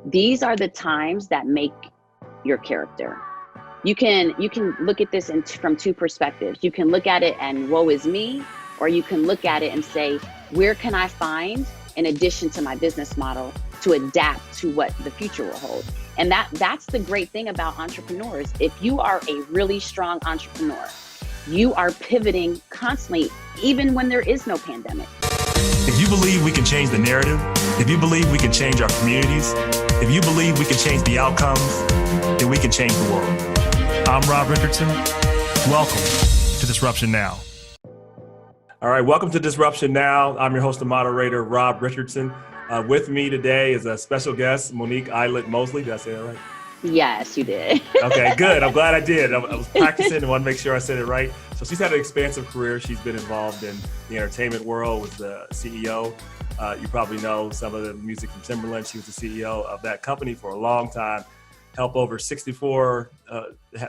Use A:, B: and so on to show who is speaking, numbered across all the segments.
A: These are the times that make your character. You can look at this from two perspectives. You can look at it and woe is me, or you can look at it and say, where can I find, in addition to my business model, to adapt to what the future will hold? And that's the great thing about entrepreneurs. If you are a really strong entrepreneur, you are pivoting constantly, even when there is no pandemic.
B: If you believe we can change the narrative, if you believe we can change our communities, if you believe we can change the outcomes, then we can change the world. I'm Rob Richardson. Welcome to Disruption Now. All right, welcome to Disruption Now. I'm your host and moderator, Rob Richardson. With me today is a special guest, Monique Idlett-Mosley. Did I say that right?
A: Yes, you did.
B: Okay, good. I'm glad I did. I was practicing and want to make sure I said it right. So she's had an expansive career. She's been involved in the entertainment world, was the CEO. You probably know some of the music from Timberland. She was the CEO of that company for a long time. Helped over 64,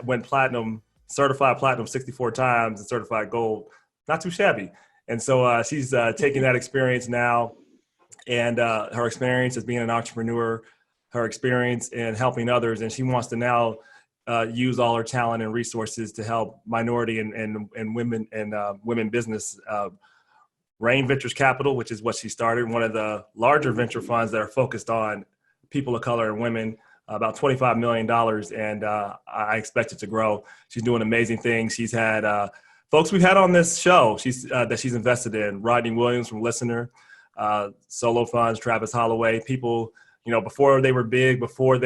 B: went platinum, certified platinum 64 times and certified gold. Not too shabby. And so she's taking that experience now and her experience as being an entrepreneur, her experience in helping others. And she wants to now use all her talent and resources to help minority and women and women business. Rain Ventures Capital, which is what she started, one of the larger venture funds that are focused on people of color and women, about $25 million. And I expect it to grow. She's doing amazing things. She's had folks we've had on this show that she's invested in: Rodney Williams from Listener, Solo Funds, Travis Holloway, people, before they were big, before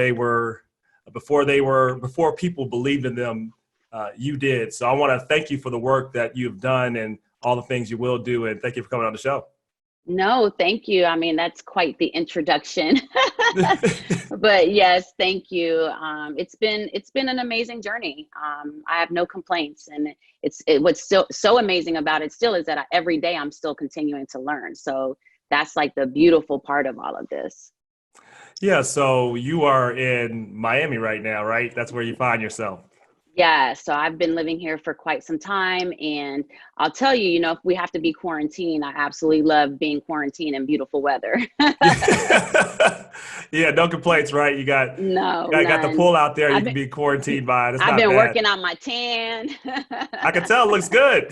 B: people believed in them, you did. So I want to thank you for the work that you've done and all the things you will do. And thank you for coming on the show.
A: No, thank you. I mean, that's quite the introduction. But yes, thank you. It's been an amazing journey. I have no complaints, and what's still so amazing about it still is that every day I'm still continuing to learn. So that's like the beautiful part of all of this.
B: Yeah. So you are in Miami right now, right? That's where you find yourself.
A: Yeah, so I've been living here for quite some time, and I'll tell you, if we have to be quarantined, I absolutely love being quarantined in beautiful weather.
B: Yeah, no complaints, right? You got the pool out there. You can be quarantined by it. It's
A: I've
B: not
A: been
B: bad.
A: working on my tan.
B: I can tell it looks good.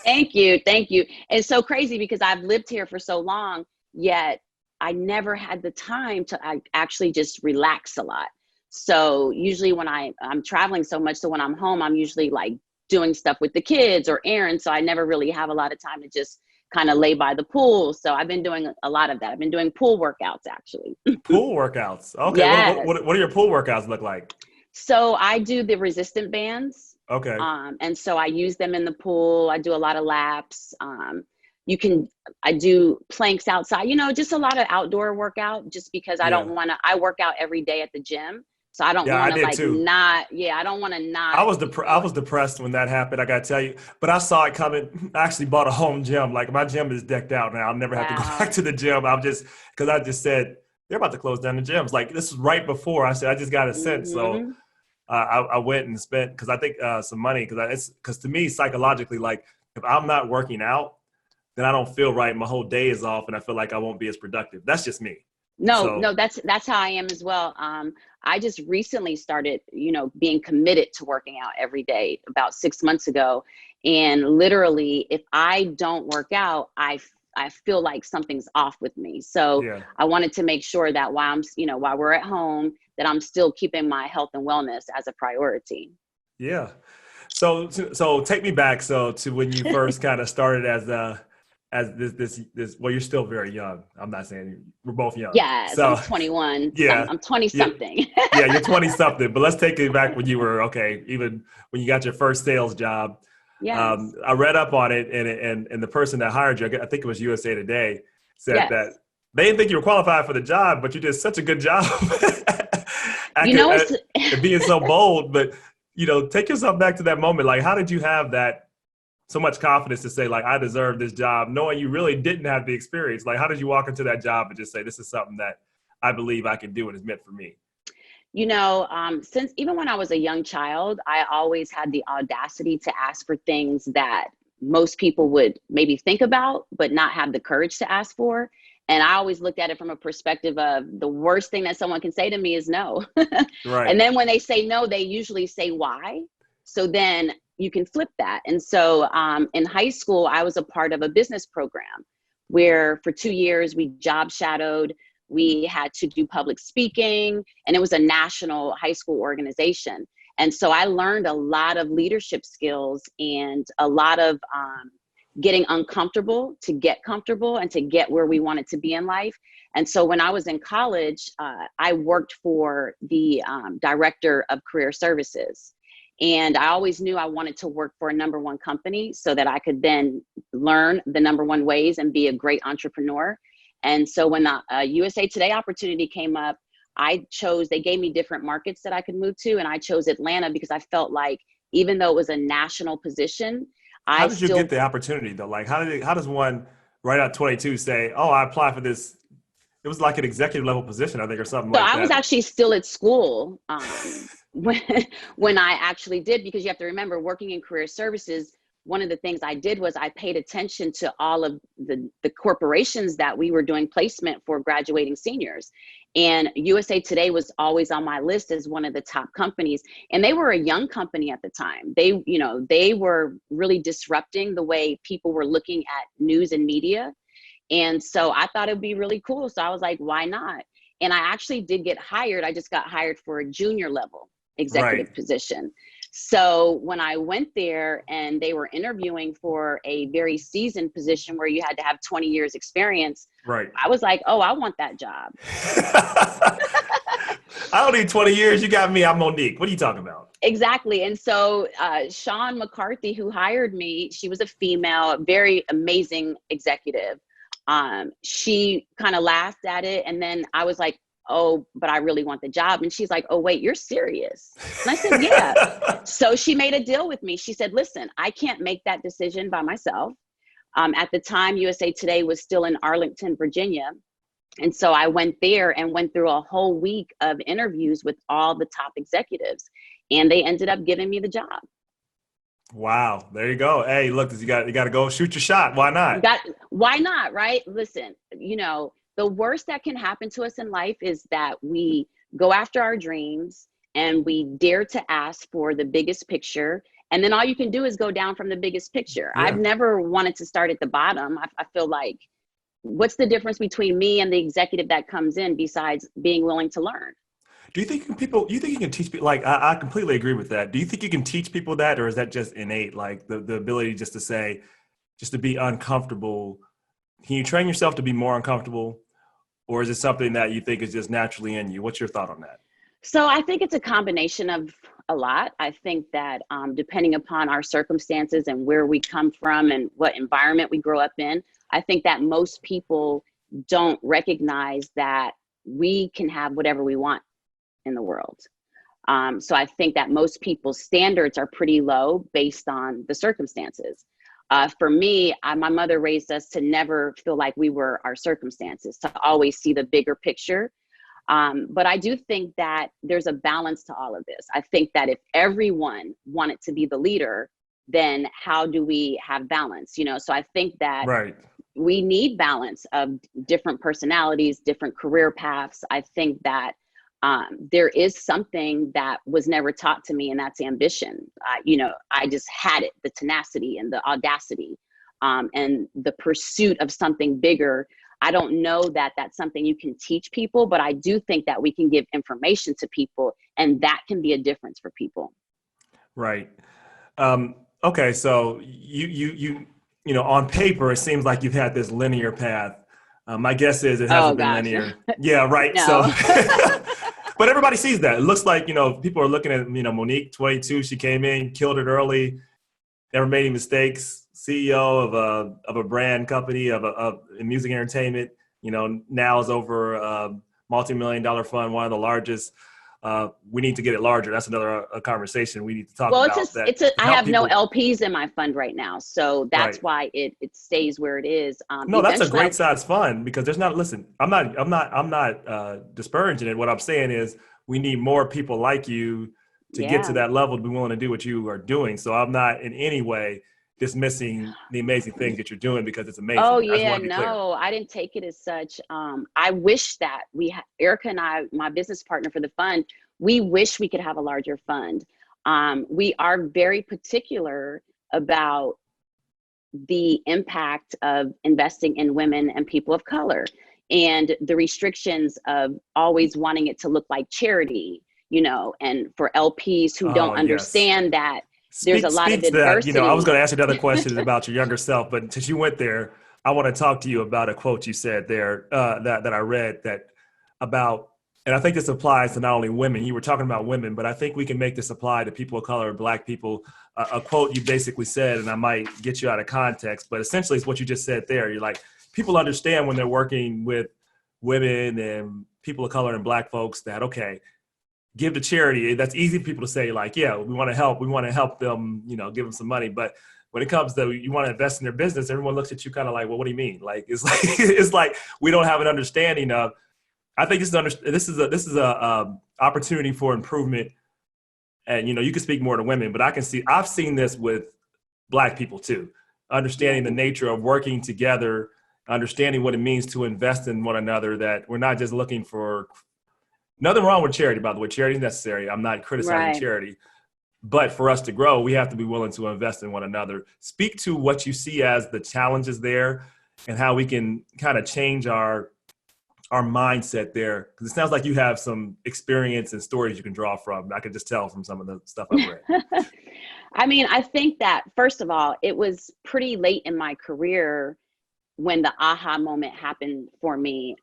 A: Thank you. It's so crazy because I've lived here for so long, yet I never had the time to actually just relax a lot. So usually when I'm traveling so much, so when I'm home, I'm usually like doing stuff with the kids or errands. So I never really have a lot of time to just kind of lay by the pool. So I've been doing a lot of that. I've been doing pool workouts, actually.
B: Pool workouts. Okay.
A: Yes.
B: What do your pool workouts look like?
A: So I do the resistant bands.
B: Okay.
A: And so I use them in the pool. I do a lot of laps. I do planks outside, just a lot of outdoor workout, just because I work out every day at the gym. So I don't want to I don't want to not.
B: I was depressed when that happened. I got to tell you, but I saw it coming. I actually bought a home gym. Like, my gym is decked out now. I'll never have to go back to the gym. Because I just said, they're about to close down the gyms. Like, this is right before I said, I just got a sense. So I went and spent, because I think some money, because to me, psychologically, like, if I'm not working out, then I don't feel right. My whole day is off and I feel like I won't be as productive. That's just me.
A: No, that's how I am as well. I just recently started, being committed to working out every day about 6 months ago. And literally, if I don't work out, I feel like something's off with me. So yeah. I wanted to make sure that while we're at home, that I'm still keeping my health and wellness as a priority.
B: Yeah. So take me back. So to when you first kind of started as this, well, you're still very young. I'm not saying we're both young.
A: Yeah, so I'm 21.
B: Yeah.
A: I'm 20 something.
B: Yeah, you're 20 something, but let's take it back when you were, even when you got your first sales job.
A: Yes.
B: I read up on it and the person that hired you, I think it was USA Today, said that they didn't think you were qualified for the job, but you did such a good job at being so bold. But, take yourself back to that moment. Like, how did you have that so much confidence to say, like, I deserve this job, knowing you really didn't have the experience? Like, how did you walk into that job and just say, this is something that I believe I can do and is meant for me?
A: Since even when I was a young child, I always had the audacity to ask for things that most people would maybe think about, but not have the courage to ask for. And I always looked at it from a perspective of the worst thing that someone can say to me is no.
B: Right.
A: And then when they say no, they usually say why. So then you can flip that. And so in high school, I was a part of a business program where for 2 years we job shadowed. We had to do public speaking, and it was a national high school organization. And so I learned a lot of leadership skills and a lot of getting uncomfortable to get comfortable and to get where we wanted to be in life. And so when I was in college, I worked for the director of career services. And I always knew I wanted to work for a number one company so that I could then learn the number one ways and be a great entrepreneur. And so when the USA Today opportunity came up, they gave me different markets that I could move to. And I chose Atlanta because I felt like even though it was a national position,
B: how did you get the opportunity though? Like how does one right out 22 say, oh, I applied for this? It was like an executive level position, I think, or something like that.
A: So I was actually still at school when I actually did, because you have to remember, working in career services, one of the things I did was I paid attention to all of the corporations that we were doing placement for graduating seniors. And USA Today was always on my list as one of the top companies. And they were a young company at the time. They were really disrupting the way people were looking at news and media. And so I thought it'd be really cool. So I was like, why not? And I actually did get hired. I just got hired for a junior level executive position. So when I went there and they were interviewing for a very seasoned position where you had to have 20 years experience,
B: right, I
A: was like, oh, I want that job.
B: I don't need 20 years. You got me. I'm Monique. What are you talking about?
A: Exactly. And so Sean McCarthy, who hired me, she was a female, very amazing executive. She kind of laughed at it. And then I was like, oh, but I really want the job. And she's like, oh, wait, you're serious? And I said, yeah. So she made a deal with me. She said, listen, I can't make that decision by myself. At the time, USA Today was still in Arlington, Virginia. And so I went there and went through a whole week of interviews with all the top executives, and they ended up giving me the job.
B: Wow. There you go. Hey, look, you got to go shoot your shot. Why not?
A: Why not? Right. Listen, the worst that can happen to us in life is that we go after our dreams and we dare to ask for the biggest picture. And then all you can do is go down from the biggest picture. Yeah. I've never wanted to start at the bottom. I feel like, what's the difference between me and the executive that comes in besides being willing to learn?
B: Do you think you can teach people? Like, I completely agree with that. Do you think you can teach people that, or is that just innate? Like the ability just to be uncomfortable. Can you train yourself to be more uncomfortable? Or is it something that you think is just naturally in you? What's your thought on that?
A: So I think it's a combination of a lot. I think that depending upon our circumstances and where we come from and what environment we grow up in, I think that most people don't recognize that we can have whatever we want in the world. So I think that most people's standards are pretty low based on the circumstances. For me, my mother raised us to never feel like we were our circumstances, to always see the bigger picture. But I do think that there's a balance to all of this. I think that if everyone wanted to be the leader, then how do we have balance? So I think that we need balance of different personalities, different career paths. I think that there is something that was never taught to me, and that's ambition. I just had it, the tenacity and the audacity, and the pursuit of something bigger. I don't know that that's something you can teach people, but I do think that we can give information to people, and that can be a difference for people.
B: Right. Okay. So you on paper, it seems like you've had this linear path. My guess is it hasn't been linear. Yeah. Right.
A: No.
B: So, but everybody sees that. It looks like, people are looking at, Monique, 22, she came in, killed it early, never made any mistakes, CEO of a brand company of music entertainment, now is over a multi-million-dollar fund, one of the largest. We need to get it larger. That's another conversation we need to talk about.
A: I have no LPs in my fund right now, so that's why it stays where it is.
B: No, that's a great size fund, because there's not. Listen, I'm not disparaging it. What I'm saying is we need more people like you to get to that level to be willing to do what you are doing. So I'm not in any way dismissing the amazing things that you're doing because it's amazing.
A: Oh
B: I just
A: yeah,
B: want to be clear.
A: no, I didn't take it as such. I wish that Erica and I, my business partner for the fund, we wish we could have a larger fund. We are very particular about the impact of investing in women and people of color, and the restrictions of always wanting it to look like charity, you know, and for LPs who don't understand that there's a lot of adversity.
B: That, I was going to ask you another question about your younger self, but since you went there, I want to talk to you about a quote you said there that I read about, and I think this applies to not only women. You were talking about women, but I think we can make this apply to people of color, Black people. A quote you basically said, and I might get you out of context, but essentially it's what you just said there. You're like, people understand when they're working with women and people of color and Black folks that, okay, give to charity. That's easy for people to say, like, yeah, we want to help them, give them some money. But when it comes to you want to invest in their business, everyone looks at you kind of like, well, what do you mean? Like, it's like we don't have an understanding of. I think this is a opportunity for improvement. And you can speak more to women, but I've seen this with Black people too, understanding the nature of working together, understanding what it means to invest in one another. That we're not just looking for. Nothing wrong with charity, by the way. Charity is necessary. I'm not criticizing charity. But for us to grow, we have to be willing to invest in one another. Speak to what you see as the challenges there and how we can kind of change our mindset there. Because it sounds like you have some experience and stories you can draw from. I could just tell from some of the stuff I've read.
A: I mean, I think that, first of all, it was pretty late in my career when the aha moment happened for me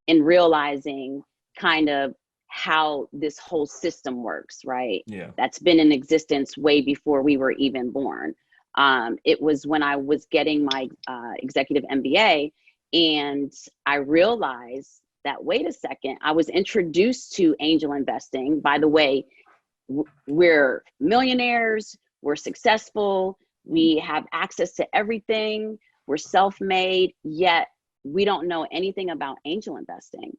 A: in realizing kind of how this whole system works, right?
B: Yeah.
A: That's been in existence way before we were even born. It was when I was getting my executive MBA, and I realized that, wait a second, I was introduced to angel investing. By the way, we're millionaires, we're successful, we have access to everything, we're self-made, yet we don't know anything about angel investing.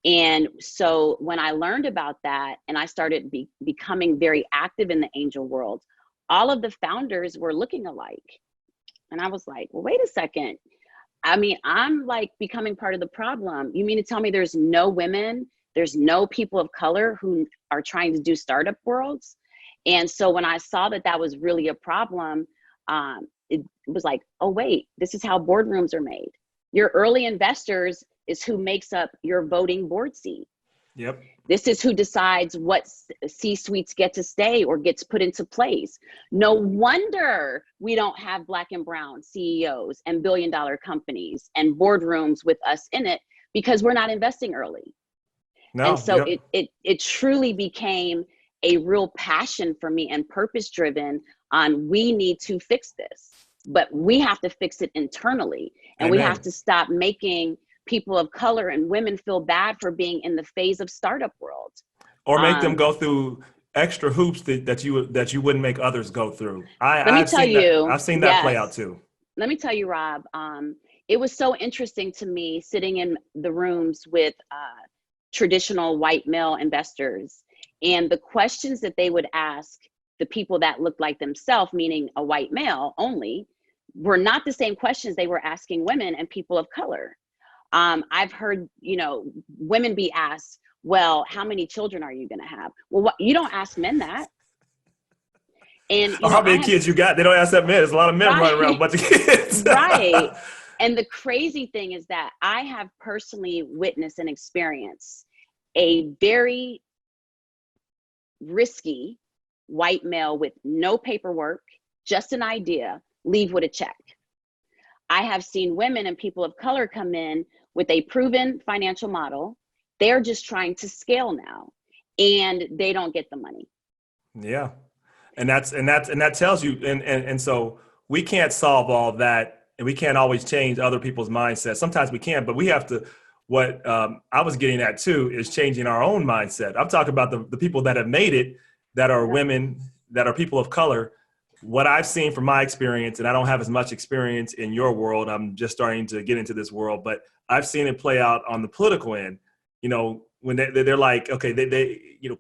A: And so when I learned about that and I started becoming very active in the angel world, all of the founders were looking alike. And I was like, well, wait a second. I mean, I'm like becoming part of the problem. You mean to tell me there's no women, there's no people of color who are trying to do startup worlds? And so when I saw that that was really a problem, it was like, oh, wait, this is how boardrooms are made. Your early investors is who makes up your voting board seat.
B: Yep.
A: This is who decides what C-suites get to stay or gets put into place. No wonder we don't have Black and brown CEOs and billion-dollar companies and boardrooms with us in it, because we're not investing early.
B: No,
A: and so it truly became a real passion for me and purpose-driven on, we need to fix this, but we have to fix it internally. And we have to stop making people of color and women feel bad for being in the phase of startup world,
B: or make them go through extra hoops that you wouldn't make others go through. I've seen that play out too.
A: Let me tell you, Rob, it was so interesting to me sitting in the rooms with traditional white male investors, and the questions that they would ask the people that looked like themselves, meaning a white male only, were not the same questions they were asking women and people of color. I've heard, women be asked, well, how many children are you going to have? Well, you don't ask men that. And
B: how many kids you got? They don't ask that men. There's a lot of men running around with a bunch of kids.
A: Right. And the crazy thing is that I have personally witnessed and experienced a very risky white male with no paperwork, just an idea, leave with a check. I have seen women and people of color come in with a proven financial model. They're just trying to scale now, and they don't get the money.
B: Yeah. And that tells you, and so we can't solve all that, and we can't always change other people's mindsets. Sometimes we can, but we have to, what I was getting at too, is changing our own mindset. I'm talking about the people that have made it, that are women, that are people of color. What I've seen from my experience, and I don't have as much experience in your world, I'm just starting to get into this world, but I've seen it play out on the political end. When they're like, okay,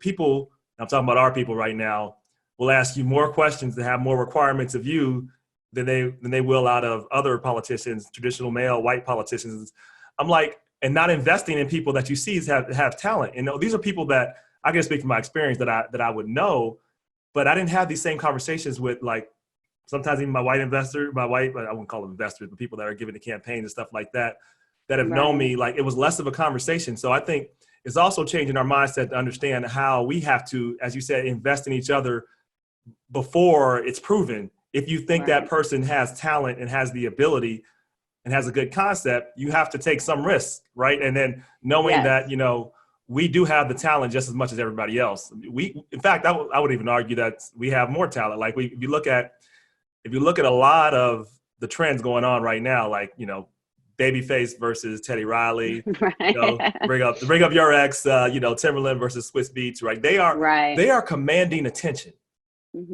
B: people, I'm talking about our people right now, will ask you more questions to have more requirements of you than they will out of other politicians, traditional male white politicians. I'm like, and not investing in people that you see have talent. And these are people that I can speak from my experience that I would know, but I didn't have these same conversations with, like, sometimes even my white, I wouldn't call them investors, but people that are giving the campaigns and stuff like that have known me. Like, it was less of a conversation. So I think it's also changing our mindset to understand how we have to, as you said, invest in each other before it's proven. If you think that person has talent and has the ability and has a good concept, you have to take some risk, right? And then knowing that, we do have the talent just as much as everybody else. In fact, I would even argue that we have more talent. Like, if you look at a lot of the trends going on right now, like, Babyface versus Teddy Riley, bring up your ex, Timberland versus Swiss Beats, right? They are commanding attention,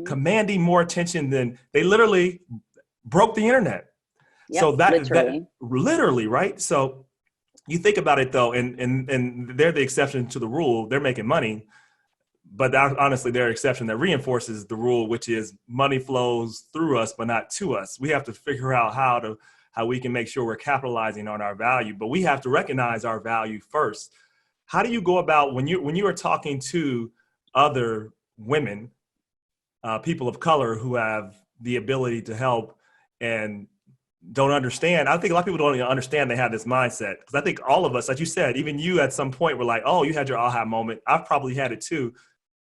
B: commanding more attention than they literally broke the internet.
A: Yep,
B: so that literally, right? So you think about it though, and they're the exception to the rule. They're making money, but honestly, they're an exception that reinforces the rule, which is money flows through us, but not to us. We have to figure out how we can make sure we're capitalizing on our value, but we have to recognize our value first. How do you go about when you are talking to other women, people of color who have the ability to help and don't understand? I think a lot of people don't even understand they have this mindset, because I think all of us, like you said, even you at some point were like, oh, you had your aha moment. I've probably had it too.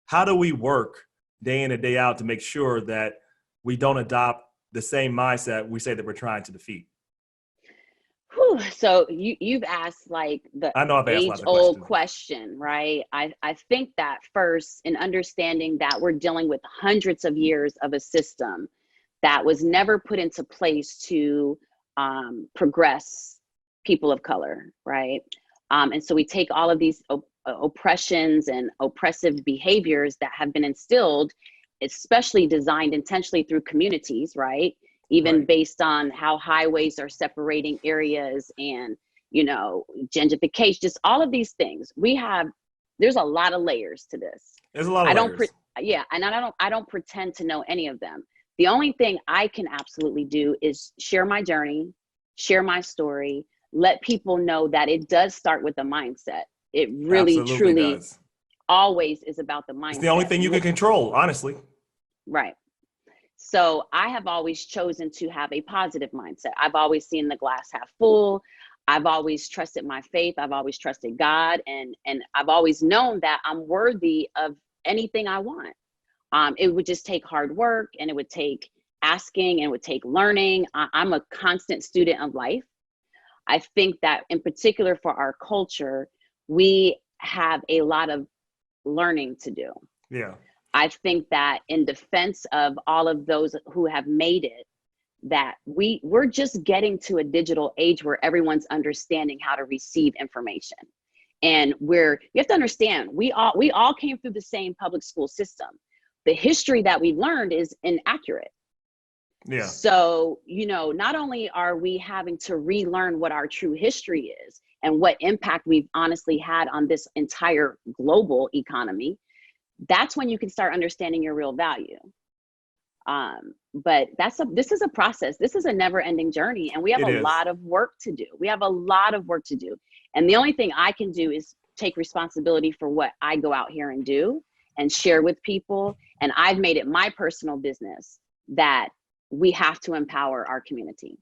B: How do we work day in and day out to make sure that we don't adopt the same mindset we say that we're trying to defeat?
A: So you've asked like the age-old question, right? I think that first, in understanding that we're dealing with hundreds of years of a system that was never put into place to progress people of color, right? And so we take all of these oppressions and oppressive behaviors that have been instilled, especially designed intentionally through communities, right? Even based on how highways are separating areas and, gentrification, just all of these things. There's a lot of layers to this.
B: There's a lot of layers.
A: And I don't pretend to know any of them. The only thing I can absolutely do is share my journey, share my story, let people know that it does start with the mindset. It really, absolutely, truly does. Always is about the mindset.
B: It's the only thing you can control, honestly.
A: Right. So I have always chosen to have a positive mindset. I've always seen the glass half full. I've always trusted my faith. I've always trusted God. And I've always known that I'm worthy of anything I want. It would just take hard work, and it would take asking, and it would take learning. I'm a constant student of life. I think that in particular for our culture, we have a lot of learning to do.
B: Yeah.
A: I think that in defense of all of those who have made it, that we're just getting to a digital age where everyone's understanding how to receive information. And you have to understand, we all came through the same public school system. The history that we've learned is inaccurate.
B: Yeah.
A: So, not only are we having to relearn what our true history is and what impact we've honestly had on this entire global economy, that's when you can start understanding your real value. But this is a process. This is a never ending journey. And we have a lot of work to do. And the only thing I can do is take responsibility for what I go out here and do and share with people. And I've made it my personal business that we have to empower our community.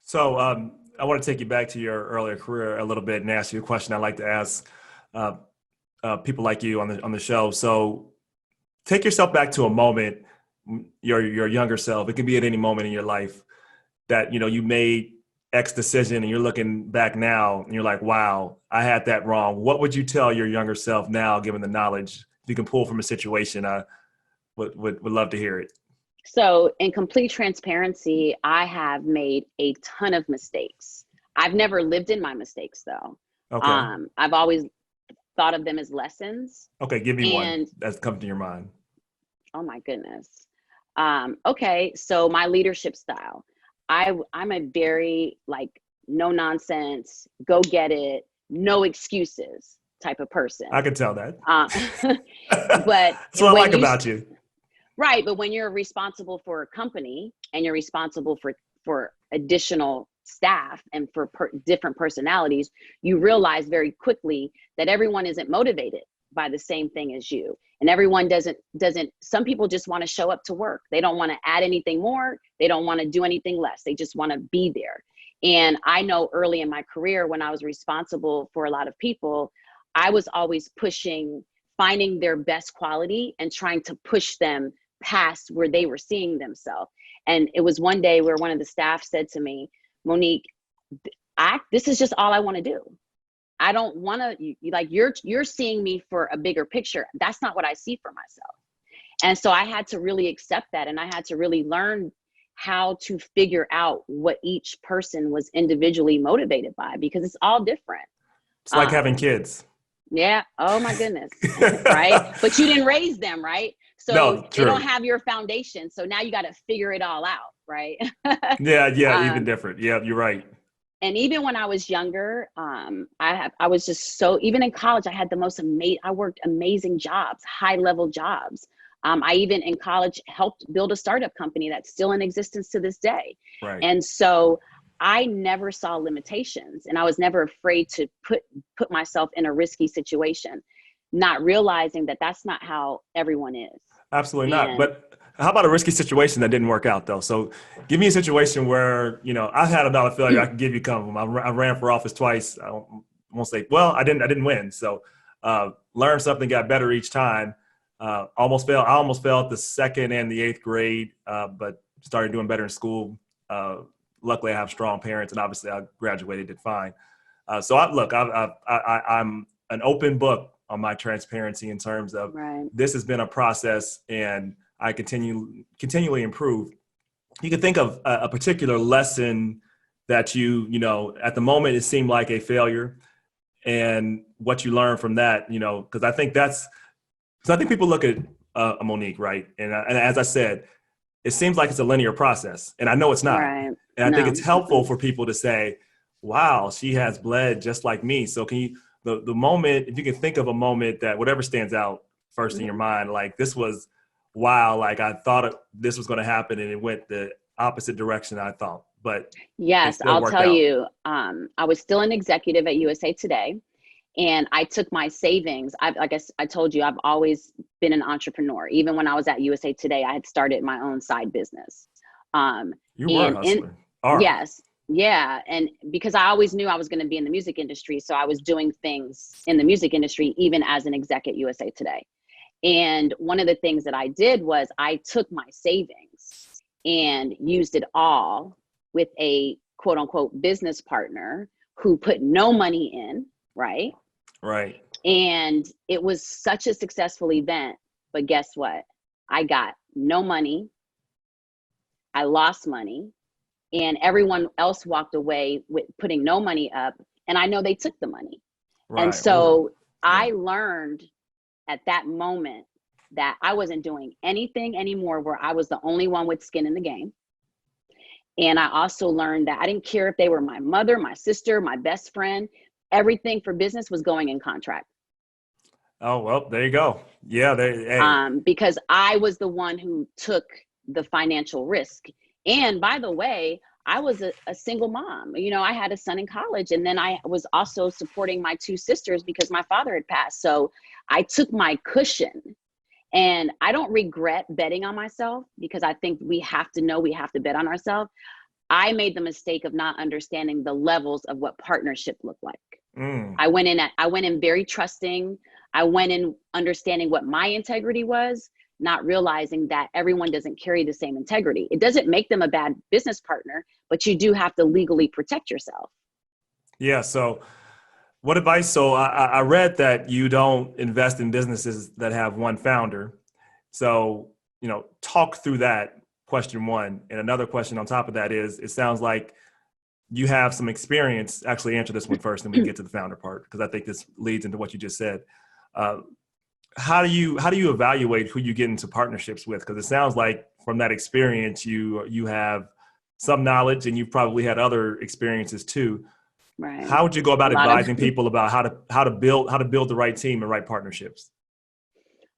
B: So I want to take you back to your earlier career a little bit and ask you a question I like to ask people like you on the show. So take yourself back to a moment, your younger self. It can be at any moment in your life that, you made X decision and you're looking back now and you're like, wow, I had that wrong. What would you tell your younger self now, given the knowledge if you can pull from a situation? I would love to hear it.
A: So in complete transparency, I have made a ton of mistakes. I've never lived in my mistakes though. Okay. I've always thought of them as lessons.
B: Okay, give me one that's come to your mind.
A: Oh my goodness. Okay, so my leadership style. I'm a very no nonsense, go get it, no excuses type of person.
B: I can tell that.
A: But
B: that's what I like about you.
A: Right. But when you're responsible for a company and you're responsible for additional staff and for different personalities, you realize very quickly that everyone isn't motivated by the same thing as you. And everyone doesn't, some people just want to show up to work. They don't want to add anything more. They don't want to do anything less. They just want to be there. And I know early in my career, when I was responsible for a lot of people, I was always pushing, finding their best quality and trying to push them past where they were seeing themselves. And it was one day where one of the staff said to me, Monique, this is just all I want to do. I don't want to, like, you're seeing me for a bigger picture. That's not what I see for myself. And so I had to really accept that. And I had to really learn how to figure out what each person was individually motivated by, because it's all different.
B: It's like having kids.
A: Yeah. Oh my goodness. Right. But you didn't raise them, right? So
B: No,
A: they don't have your foundation. So now you got to figure it all out. Right.
B: Yeah. Even different. Yeah, you're right.
A: And even when I was younger, I was just so, even in college, I had the most I worked amazing jobs, high level jobs. I even in college helped build a startup company that's still in existence to this day.
B: Right.
A: And so I never saw limitations, and I was never afraid to put myself in a risky situation, not realizing that that's not how everyone is.
B: Absolutely not. But how about a risky situation that didn't work out though? So give me a situation where, I've had another failure. I can give you a couple of them. I ran for office twice. I won't say, well, I didn't win. So learned something, got better each time. I almost failed the 2nd and the 8th grade, but started doing better in school. Luckily I have strong parents, and obviously I graduated, did fine. So I'm an open book on my transparency in terms of This has been a process, and I continually improve. You can think of a particular lesson that you at the moment it seemed like a failure, and what you learned from that, because I think people look at Monique, right? And as I said, it seems like it's a linear process, and I know it's not.
A: Right.
B: And I think it's helpful for people to say, wow, she has bled just like me. So can you, the moment, if you can think of a moment that whatever stands out first in your mind, like this was, wow, like I thought this was going to happen and it went the opposite direction I thought, but
A: yes, I'll tell you, I was still an executive at USA Today, and I took my savings. I guess I told you, I've always been an entrepreneur. Even when I was at USA Today, I had started my own side business.
B: You were a hustler.
A: Yes. Yeah. And because I always knew I was going to be in the music industry. So I was doing things in the music industry, even as an exec at USA Today. And one of the things that I did was I took my savings and used it all with a quote unquote business partner who put no money in. Right.
B: Right.
A: And it was such a successful event. But guess what? I got no money. I lost money. And everyone else walked away with putting no money up. And I know they took the money. Right. And so I learned at that moment that I wasn't doing anything anymore where I was the only one with skin in the game. And I also learned that I didn't care if they were my mother, my sister, my best friend. Everything for business was going in contract.
B: Oh, well, there you go. Yeah.
A: Because I was the one who took the financial risk. And by the way, I was a single mom. I had a son in college, and then I was also supporting my 2 sisters because my father had passed. So I took my cushion, and I don't regret betting on myself, because I think we have to bet on ourselves. I made the mistake of not understanding the levels of what partnership looked like. I went in very trusting. I went in understanding what my integrity was, not realizing that everyone doesn't carry the same integrity. It doesn't make them a bad business partner, but you do have to legally protect yourself.
B: Yeah. So what advice? So I read that you don't invest in businesses that have one founder. So, talk through that, question one. And another question on top of that is, it sounds like you have some experience. Actually, answer this one first, and we get to the founder part, because I think this leads into what you just said. How do you evaluate who you get into partnerships with? Because it sounds like from that experience, you have some knowledge, and you've probably had other experiences too.
A: Right.
B: How would you go about advising people about how to build the right team and right partnerships?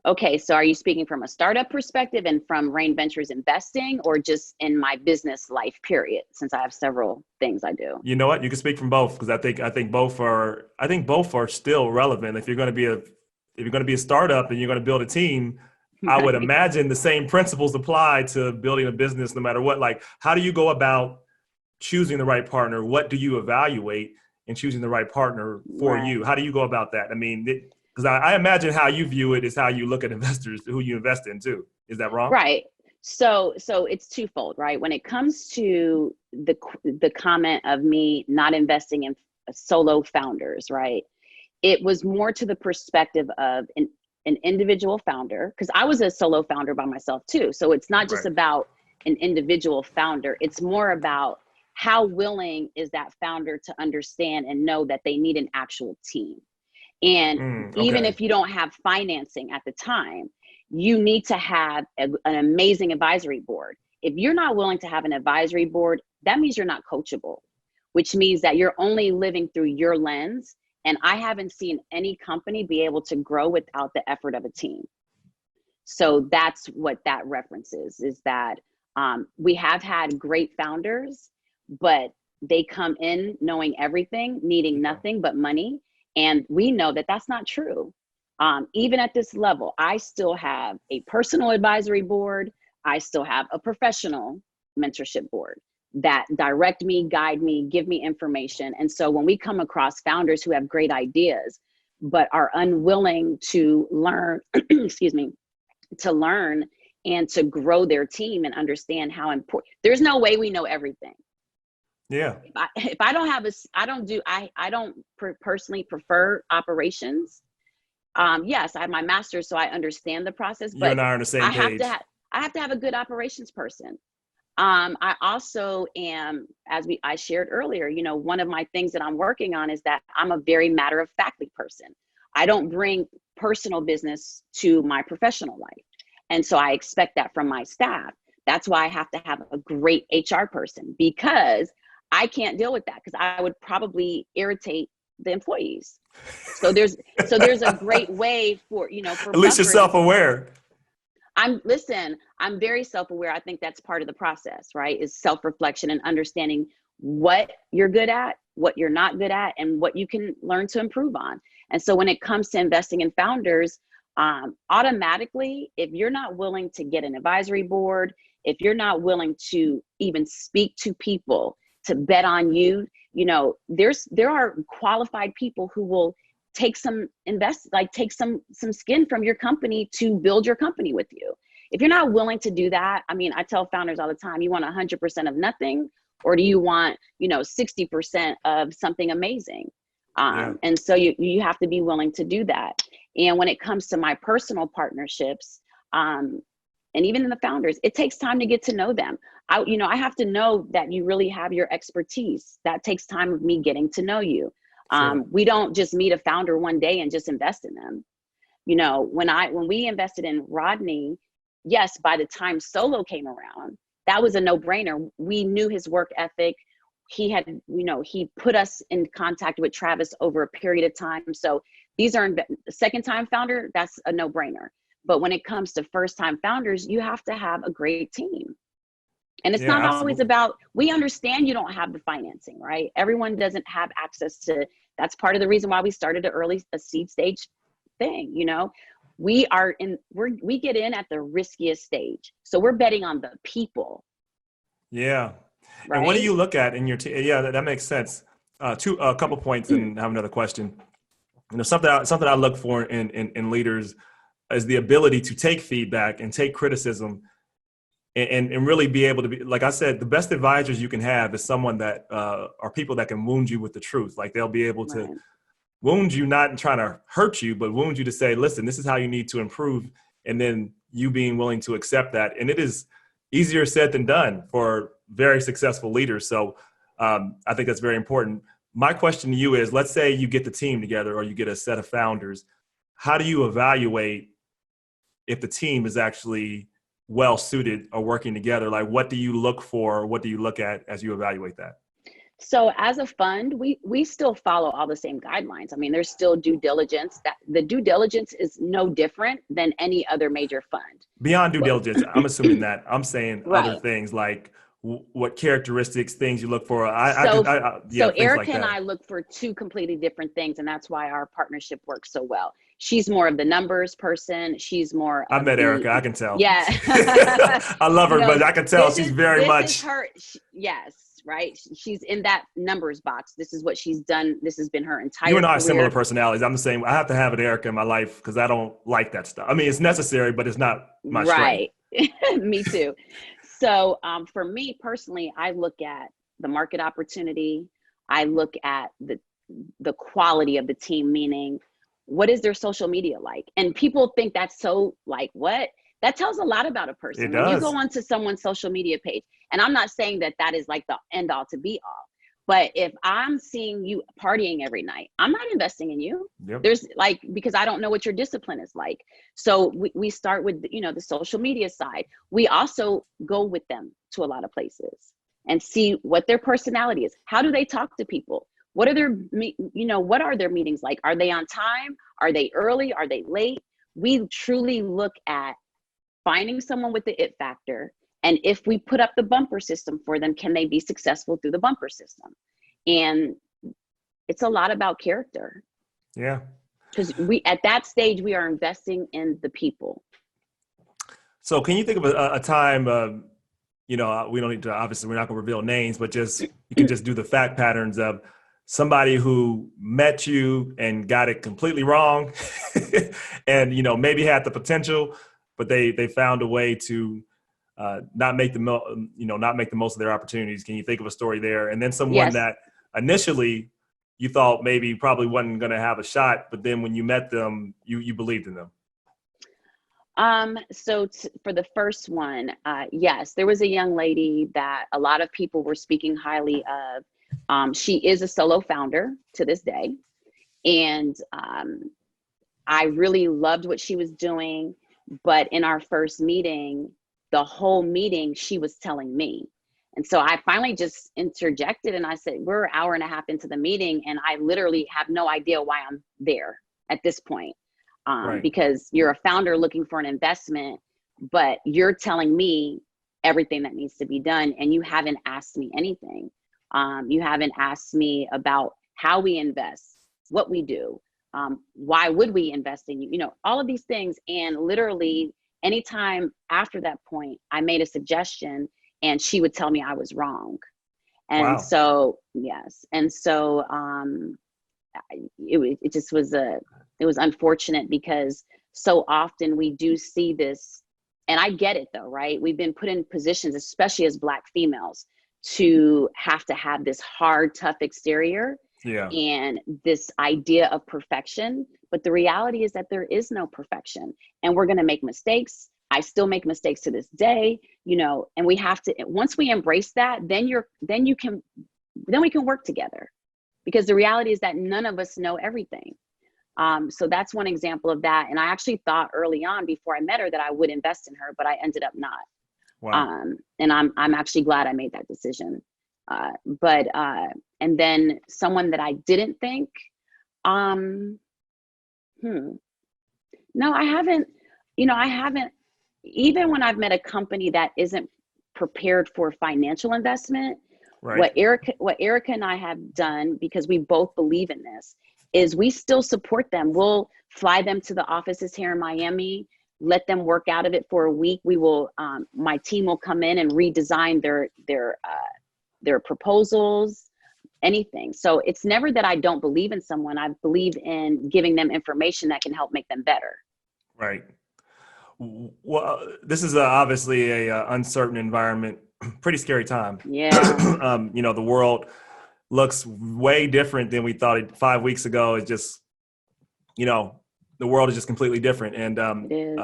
A: Okay, so are you speaking from a startup perspective and from Rain Ventures investing, or just in my business life period, since I have several things I do?
B: You know what? You can speak from both, because I think both are still relevant. If you're going to be a startup and you're going to build a team, I would
A: Right.
B: imagine the same principles apply to building a business no matter what. Like, how do you go about choosing the right partner? What do you evaluate in choosing the right partner for you?
A: Right.
B: How do you go about that? I mean, because I imagine how you view it is how you look at investors, who you invest in too. Is that wrong?
A: Right. So it's twofold, right? When it comes to the comment of me not investing in solo founders, right? It was more to the perspective of an individual founder, because I was a solo founder by myself too. So it's not just
B: Right.
A: about an individual founder. It's more about how willing is that founder to understand and know that they need an actual team. And even
B: Okay.
A: if you don't have financing at the time, you need to have an amazing advisory board. If you're not willing to have an advisory board, that means you're not coachable, which means that you're only living through your lens. And I haven't seen any company be able to grow without the effort of a team. So that's what that references is that we have had great founders, but they come in knowing everything, needing
B: Yeah.
A: nothing but money. And we know that that's not true. Even at this level, I still have a personal advisory board. I still have a professional mentorship board that direct me, guide me, give me information. And so when we come across founders who have great ideas, but are unwilling to learn, excuse me, to learn and to grow their team and understand how important, there's no way we know everything.
B: Yeah.
A: If I don't have a, I don't personally prefer operations. Yes, I have my master's, so I understand the process,
B: You
A: but
B: and I are on the same
A: I have to
B: page.
A: have, I have to have a good operations person. I also am, I shared earlier, one of my things that I'm working on is that I'm a very matter of factly person. I don't bring personal business to my professional life. And so I expect that from my staff. That's why I have to have a great HR person, because I can't deal with that, because I would probably irritate the employees. So there's a great way for
B: At least you're
A: buffering.
B: self-aware.
A: I'm very self-aware. I think that's part of the process, right? Is self-reflection and understanding what you're good at, what you're not good at, and what you can learn to improve on. And so when it comes to investing in founders, automatically, if you're not willing to get an advisory board, if you're not willing to even speak to people to bet on you, there are qualified people who will take some skin from your company to build your company with you. If you're not willing to do that, I mean, I tell founders all the time, you want 100% of nothing, or do you want 60% of something amazing?
B: Yeah.
A: And so you have to be willing to do that. And when it comes to my personal partnerships, and even in the founders, it takes time to get to know them. I have to know that you really have your expertise. That takes time of me getting to know you.
B: Sure.
A: We don't just meet a founder one day and just invest in them. When we invested in Rodney, yes, by the time Solo came around, that was a no-brainer. We knew his work ethic. He put us in contact with Travis over a period of time. So these are second-time founder, that's a no-brainer. But when it comes to first-time founders, you have to have a great team. And it's
B: Yeah,
A: not always
B: absolutely.
A: about, we understand you don't have the financing, right? Everyone doesn't have access to, that's part of the reason why we started a seed stage thing. We get in at the riskiest stage. So we're betting on the people,
B: Yeah. And what do
A: right?
B: you look at in your team? Yeah, that makes sense. A couple points, and have another question. Something I look for in leaders is the ability to take feedback and take criticism, and really be able to be, like I said, the best advisors you can have is someone that are people that can wound you with the truth. Like, they'll be able to
A: Right.
B: wound you, not in trying to hurt you, but wound you to say, listen, this is how you need to improve. And then you being willing to accept that. And it is easier said than done for very successful leaders. So I think that's very important. My question to you is, let's say you get the team together, or you get a set of founders. How do you evaluate if the team is actually well suited or working together? Like, what do you look for? What do you look at as you evaluate that?
A: So as a fund, we still follow all the same guidelines. I mean, there's still due diligence. That the due diligence is no different than any other major fund.
B: Beyond due
A: But
B: diligence, I'm assuming that. I'm saying other
A: right.
B: things like what characteristics, things you look for.
A: So
B: Yeah,
A: so
B: things like
A: Erica and
B: that.
A: I look for two completely different things, and that's why our partnership works so well. She's more of the numbers person. She's more
B: I
A: of
B: met
A: the,
B: Erica. I can tell.
A: yeah.
B: I love
A: You
B: her,
A: know,
B: but I can tell she's very
A: this is
B: much.
A: her. Yes, right. She's in that numbers box. This is what she's done. This has been her
B: You
A: entire
B: and I are similar
A: career.
B: personalities. I'm the same. I have to have an Erica in my life because I don't like that stuff. I mean, it's necessary, but it's not my strength.
A: Right. Me too. So for me personally, I look at the market opportunity. I look at the quality of the team, meaning what is their social media like? And people think that's so like, what? That tells a lot about a
B: It
A: person. When you go
B: does.
A: onto someone's social media page, and I'm not saying that that is like the end all to be all, but if I'm seeing you partying every night, I'm not investing in you.
B: Yep.
A: There's like, because I don't know what your discipline is like. So we start with, the social media side. We also go with them to a lot of places and see what their personality is. How do they talk to people? What are what are their meetings like? Are they on time? Are they early? Are they late? We truly look at finding someone with the it factor. And if we put up the bumper system for them, can they be successful through the bumper system? And it's a lot about character.
B: Yeah.
A: Because at that stage, we are investing in the people.
B: So can you think of a time, we don't need to, obviously we're not going to reveal names, but just, you can just do the fact patterns of somebody who met you and got it completely wrong and, maybe had the potential, but they found a way to not make the most of their opportunities. Can you think of a story there? And then someone
A: Yes.
B: that initially you thought maybe probably wasn't going to have a shot, but then when you met them, you believed in them.
A: So for the first one, yes, there was a young lady that a lot of people were speaking highly of. She is a solo founder to this day. And I really loved what she was doing. But in our first meeting, the whole meeting, she was telling me. And so I finally just interjected and I said, we're an hour and a half into the meeting and I literally have no idea why I'm there at this point.
B: Right.
A: Because you're a founder looking for an investment, but you're telling me everything that needs to be done. And you haven't asked me anything. You haven't asked me about how we invest, what we do. Why would we invest in you? All of these things. And literally anytime after that point, I made a suggestion and she would tell me I was wrong. And
B: Wow.
A: so, yes. And so it just was it was unfortunate because so often we do see this, and I get it though, right? We've been put in positions, especially as Black females, to have this hard, tough exterior.
B: Yeah.
A: And this idea of perfection. But the reality is that there is no perfection and we're going to make mistakes. I still make mistakes to this day, and we have to, once we embrace that, then we can work together, because the reality is that none of us know everything. So that's one example of that. And I actually thought early on before I met her that I would invest in her, but I ended up not.
B: Wow.
A: And I'm actually glad I made that decision. And then someone that I didn't think, no, I haven't, even when I've met a company that isn't prepared for financial investment,
B: Right.
A: What Erica and I have done, because we both believe in this, is we still support them. We'll fly them to the offices here in Miami, let them work out of it for a week. We will, my team will come in and redesign their proposals, anything. So it's never that I don't believe in someone. I believe in giving them information that can help make them better.
B: Right. Well, this is obviously a uncertain environment, pretty scary time.
A: Yeah.
B: The world looks way different than we thought it 5 weeks ago. It's just, the world is just completely different. And
A: It is.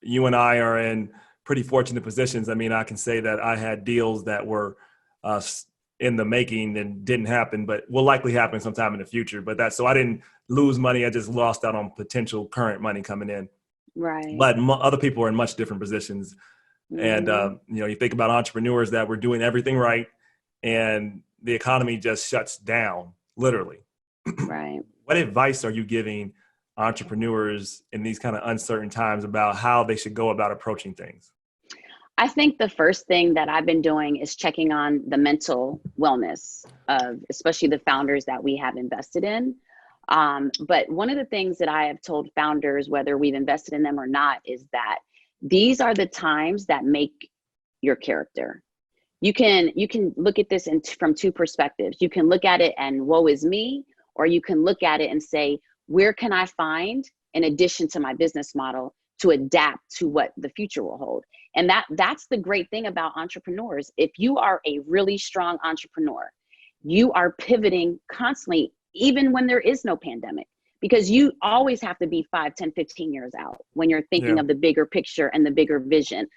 B: you and I are in pretty fortunate positions. I mean, I can say that I had deals that were in the making and didn't happen, but will likely happen sometime in the future. But so I didn't lose money. I just lost out on potential current money coming in.
A: Right.
B: But other people are in much different positions. Mm-hmm. And, you think about entrepreneurs that were doing everything right and the economy just shuts down, literally.
A: Right.
B: What advice are you giving entrepreneurs in these kind of uncertain times about how they should go about approaching things?
A: I think the first thing that I've been doing is checking on the mental wellness of especially the founders that we have invested in. But one of the things that I have told founders, whether we've invested in them or not, is that these are the times that make your character. You can look at this from two perspectives. You can look at it and woe is me, or you can look at it and say, where can I find, in addition to my business model, to adapt to what the future will hold? And that's the great thing about entrepreneurs. If you are a really strong entrepreneur, you are pivoting constantly, even when there is no pandemic, because you always have to be 5, 10, 15 years out when you're thinking of the bigger picture and the bigger vision.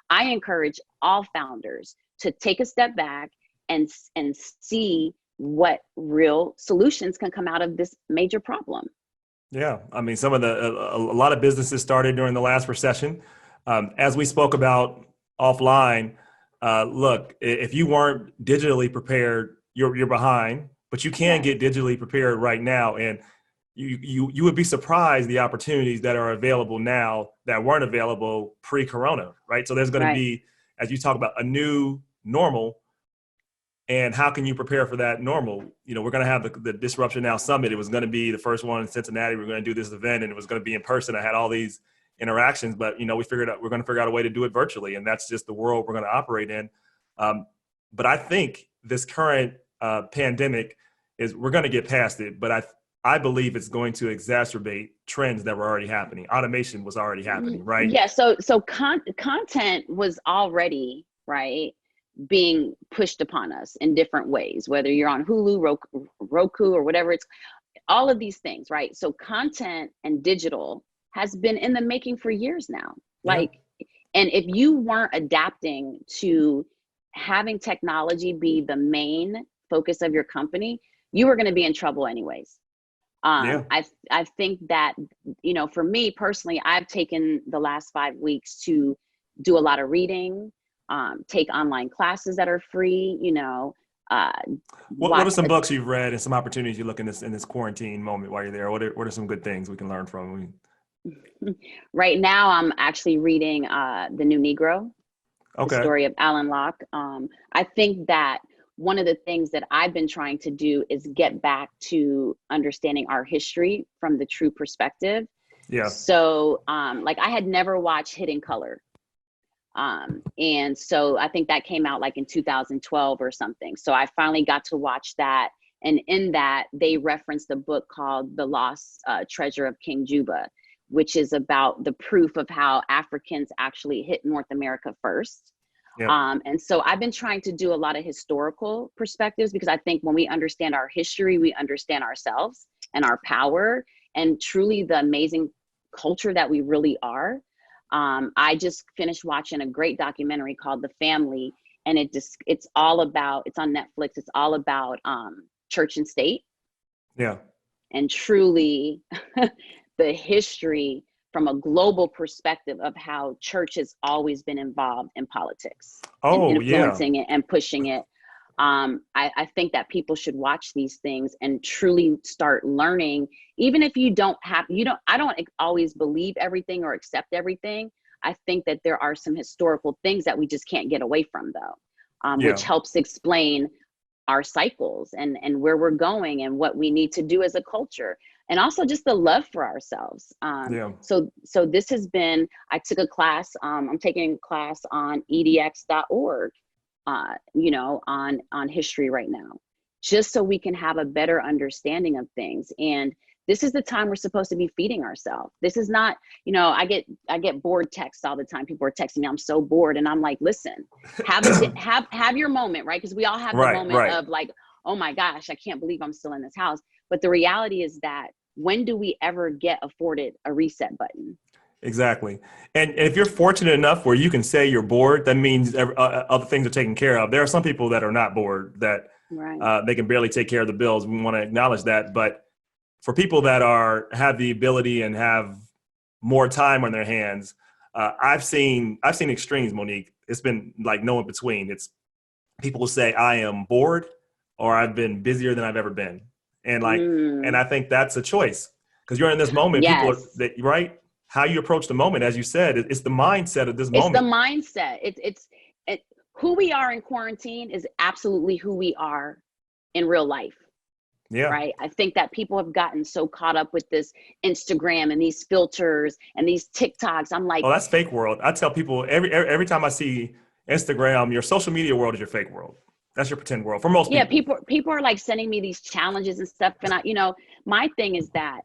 A: I encourage all founders to take a step back and see what real solutions can come out of this major problem.
B: Yeah, I mean, a lot of businesses started during the last recession. As we spoke about offline, look, if you weren't digitally prepared, you're behind, but you can get digitally prepared right now. And you would be surprised the opportunities that are available now that weren't available pre-corona, right? So there's going to be, as you talk about, a new normal. And how can you prepare for that normal? You know, we're going to have the Disruption Now Summit. It was going to be the first one in Cincinnati. We're going to do this event, and it was going to be in person. I had all these interactions, but, you know, we're going to figure out a way to do it virtually. And that's just the world we're going to operate in. But I think this current pandemic we're going to get past it. But I believe it's going to exacerbate trends that were already happening. Automation was already happening, right?
A: Yeah. So content was already, right, being pushed upon us in different ways, whether you're on Hulu, Roku, or whatever, it's all of these things, right? So content and digital has been in the making for years now. And if you weren't adapting to having technology be the main focus of your company, you were going to be in trouble anyways. I think that, you know, for me personally, I've taken the last 5 weeks to do a lot of reading, take online classes that are free, you know.
B: What are some books you've read and some opportunities you look in this quarantine moment while you're there? What are some good things we can learn from?
A: Right now, I'm actually reading The New Negro, the story of Alan Locke. I think that one of the things that I've been trying to do is get back to understanding our history from the true perspective. Yeah. So, like, I had never watched Hidden Color. And so I think that came out like in 2012 or something. So I finally got to watch that. And in that, they referenced a book called The Lost Treasure of King Juba, which is about the proof of how Africans actually hit North America first. Yep. And so I've been trying to do a lot of historical perspectives, because I think when we understand our history, we understand ourselves and our power and truly the amazing culture that we really are. I just finished watching a great documentary called The Family, and it's all about, it's on Netflix. It's all about church and state. Yeah. And truly the history from a global perspective of how church has always been involved in politics and influencing it and pushing it. I think that people should watch these things and truly start learning, even if I don't always believe everything or accept everything. I think that there are some historical things that we just can't get away from, though, which helps explain our cycles and where we're going and what we need to do as a culture. And also just the love for ourselves. So this has been, I took a class, I'm taking a class on edx.org, on history right now, just so we can have a better understanding of things. And this is the time we're supposed to be feeding ourselves. This is not, I get bored texts all the time. People are texting me, I'm so bored. And I'm like, listen, have your moment, right? Because we all have the moment of like, oh my gosh, I can't believe I'm still in this house. But the reality is that when do we ever get afforded a reset button?
B: Exactly. And if you're fortunate enough where you can say you're bored, that means other things are taken care of. There are some people that are not bored, that they can barely take care of the bills. We want to acknowledge that. But for people that have the ability and have more time on their hands, I've seen extremes, Monique. It's been like no in between. It's people will say, I am bored, or I've been busier than I've ever been. And like, and
A: Mm,
B: I think that's a choice because you're in this moment. People are
A: yes.
B: that right. How you approach the moment, as you said, it's the mindset of this
A: It's the
B: moment.
A: mindset. It, who we are in quarantine is absolutely who we are in real life.
B: Yeah.
A: Right. I think that people have gotten so caught up with this Instagram and these filters and these TikToks. I'm like,
B: Oh, that's fake world. I tell people every time I see Instagram, your social media world is your fake world. That's your pretend world for most
A: yeah,
B: people.
A: people are like sending me these challenges and stuff. And my thing is that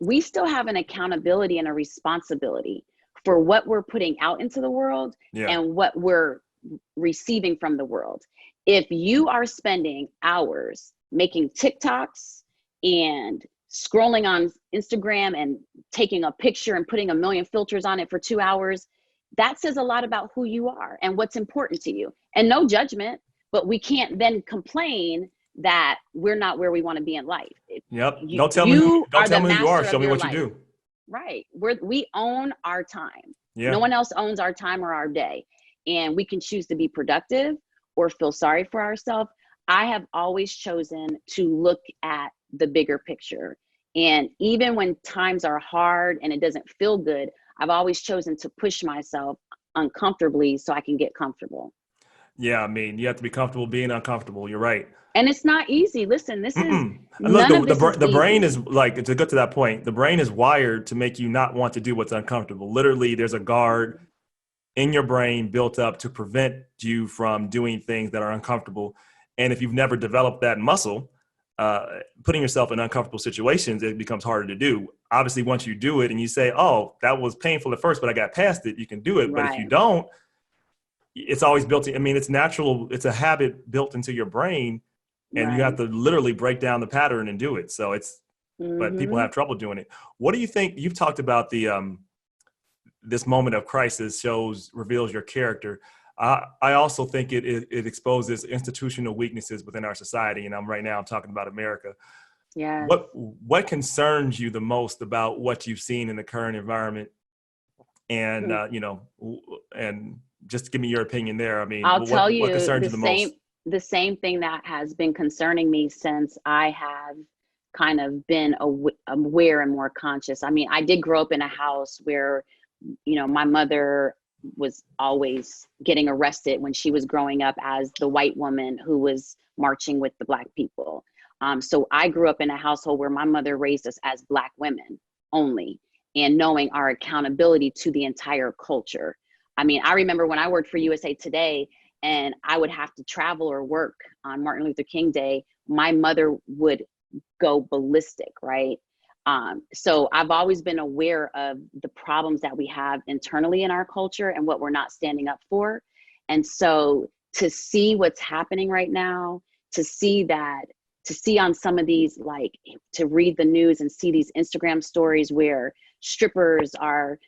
A: we still have an accountability and a responsibility for what we're putting out into the world
B: Yeah.
A: and what we're receiving from the world. If you are spending hours making TikToks and scrolling on Instagram and taking a picture and putting a million filters on it for 2 hours, that says a lot about who you are and what's important to you. And no judgment, but we can't then complain that we're not where we want to be in life.
B: Yep.
A: You,
B: Don't tell me
A: you
B: don't
A: are
B: tell
A: the
B: me who you are.
A: master
B: Show
A: of
B: me
A: your
B: what you
A: life,
B: do.
A: right? We own our time.
B: Yeah.
A: No one else owns our time or our day. And we can choose to be productive or feel sorry for ourselves. I have always chosen to look at the bigger picture. And even when times are hard and it doesn't feel good, I've always chosen to push myself uncomfortably so I can get comfortable.
B: Yeah. I mean, you have to be comfortable being uncomfortable. You're right.
A: And it's not easy. Listen,
B: Mm-mm. And look,
A: none of this is
B: the brain
A: easy.
B: is like, to get to that point, the brain is wired to make you not want to do what's uncomfortable. Literally, there's a guard in your brain built up to prevent you from doing things that are uncomfortable. And if you've never developed that muscle, putting yourself in uncomfortable situations, it becomes harder to do. Obviously, once you do it and you say, oh, that was painful at first, but I got past it, you can do it. But if you
A: Right.
B: don't, it's always built in. I mean, it's natural. It's a habit built into your brain, and you have
A: Right.
B: to literally break down the pattern and do it. So but people
A: Mm-hmm.
B: have trouble doing it. What do you think? You've talked about this moment of crisis reveals your character. I also think it exposes institutional weaknesses within our society. And I'm talking about America.
A: Yes.
B: What concerns you the most about what you've seen in the current environment? And and just give me your opinion there. I mean,
A: I'll tell
B: what
A: you
B: concerns you the most?
A: the same thing that has been concerning me since I have kind of been aware and more conscious. I mean, I did grow up in a house where, my mother was always getting arrested when she was growing up as the white woman who was marching with the Black people. So I grew up in a household where my mother raised us as Black women only, and knowing our accountability to the entire culture. I mean, I remember when I worked for USA Today and I would have to travel or work on Martin Luther King Day, my mother would go ballistic, right? So I've always been aware of the problems that we have internally in our culture and what we're not standing up for. And so to see what's happening right now, to see on some of these, like, to read the news and see these Instagram stories where strippers are,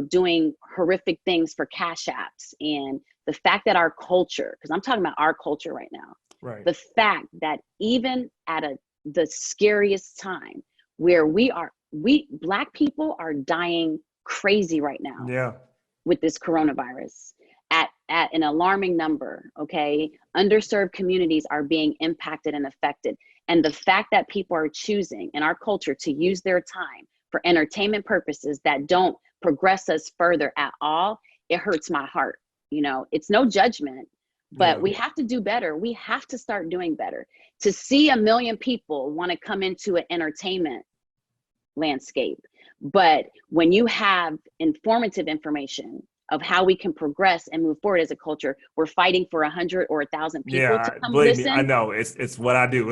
A: doing horrific things for cash apps, and the fact that our culture, because I'm talking about our culture right now,
B: Right.
A: the fact that even at the scariest time where we Black people are dying crazy right now
B: Yeah.
A: with this coronavirus at an alarming number. Okay. Underserved communities are being impacted and affected. And the fact that people are choosing in our culture to use their time for entertainment purposes that don't progress us further at all, it hurts my heart. It's no judgment, but
B: Yeah.
A: we have to do better. We have to start doing better. To see 1 million people want to come into an entertainment landscape, but when you have informative information of how we can progress and move forward as a culture, we're fighting for 100 or 1,000 people to
B: Yeah.
A: come
B: Believe me, I
A: listen.
B: know it's what I do.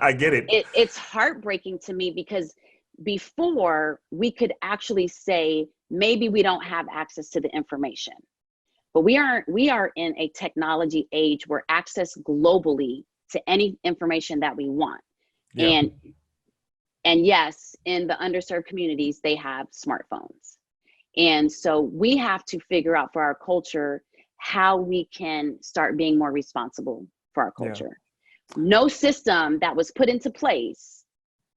B: I get it.
A: It's heartbreaking to me, because before we could actually say maybe we don't have access to the information, but we are in a technology age where access globally to any information that we want.
B: Yeah.
A: And yes, in the underserved communities, they have smartphones. And so we have to figure out for our culture how we can start being more responsible for our
B: Yeah.
A: culture. No system that was put into place,